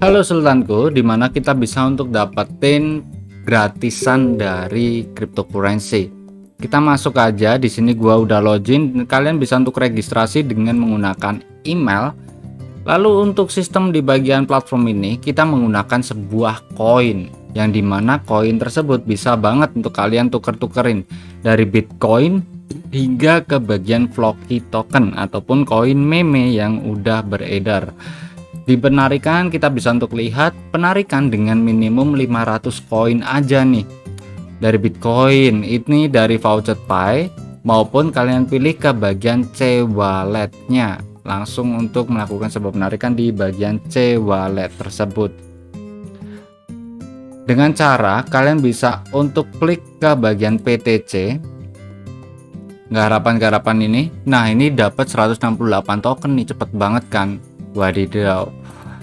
Halo Sultanku, dimana kita bisa untuk dapetin gratisan dari cryptocurrency. Kita masuk aja di sini, gua udah login. Kalian bisa untuk registrasi dengan menggunakan email. Lalu untuk sistem di bagian platform ini kita menggunakan sebuah koin, yang dimana koin tersebut bisa banget untuk kalian tuker-tukerin dari Bitcoin hingga ke bagian Floki token ataupun koin meme yang udah beredar. Di penarikan kita bisa untuk lihat penarikan dengan minimum 500 koin aja nih dari Bitcoin, ini dari VoucherPay, maupun kalian pilih ke bagian C-walletnya langsung untuk melakukan sebuah penarikan di bagian C-wallet tersebut. Dengan cara kalian bisa untuk klik ke bagian PTC garapan ini. Nah, ini dapat 168 token nih, cepet banget kan. Wadidaw.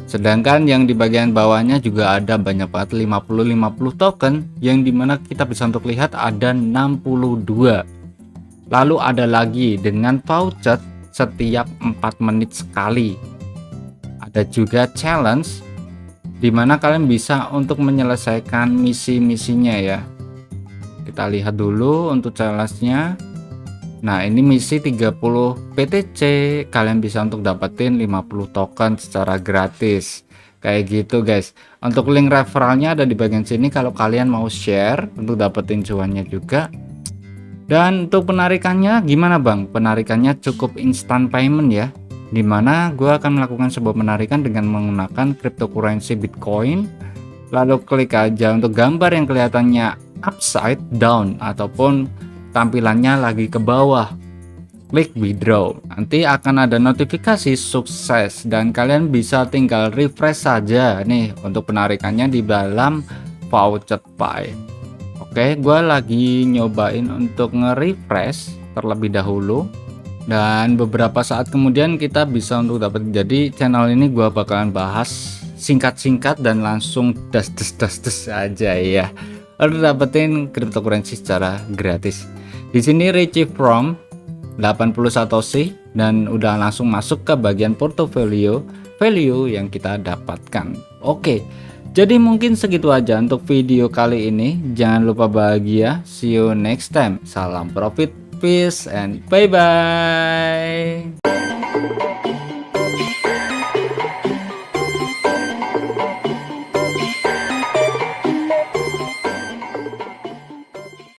Sedangkan yang di bagian bawahnya juga ada banyak banget, 50 token, yang dimana kita bisa untuk lihat ada 62. Lalu ada lagi dengan voucher setiap 4 menit sekali. Ada juga challenge dimana kalian bisa untuk menyelesaikan misi-misinya ya. Kita lihat dulu untuk challenge-nya. Nah, ini misi 30 PTC, kalian bisa untuk dapetin 50 token secara gratis. Kayak gitu guys. Untuk link referralnya ada di bagian sini kalau kalian mau share untuk dapetin cuannya juga. Dan untuk penarikannya gimana Bang? Penarikannya cukup instant payment ya. Dimana gue akan melakukan sebuah penarikan dengan menggunakan cryptocurrency Bitcoin. Lalu klik aja untuk gambar yang kelihatannya upside down ataupun tampilannya lagi ke bawah, klik withdraw. Nanti akan ada notifikasi sukses dan kalian bisa tinggal refresh saja nih untuk penarikannya di dalam VoucherPay. Oke, gue lagi nyobain untuk nge-refresh terlebih dahulu, dan beberapa saat kemudian kita bisa untuk dapat. Jadi channel ini gue bakalan bahas singkat-singkat dan langsung das aja ya, lalu dapetin cryptocurrency secara gratis. Di sini receive from 80 satoshi dan udah langsung masuk ke bagian portfolio value yang kita dapatkan. Oke, jadi mungkin segitu aja untuk video kali ini. Jangan lupa bahagia. See you next time. Salam profit, peace, and bye bye.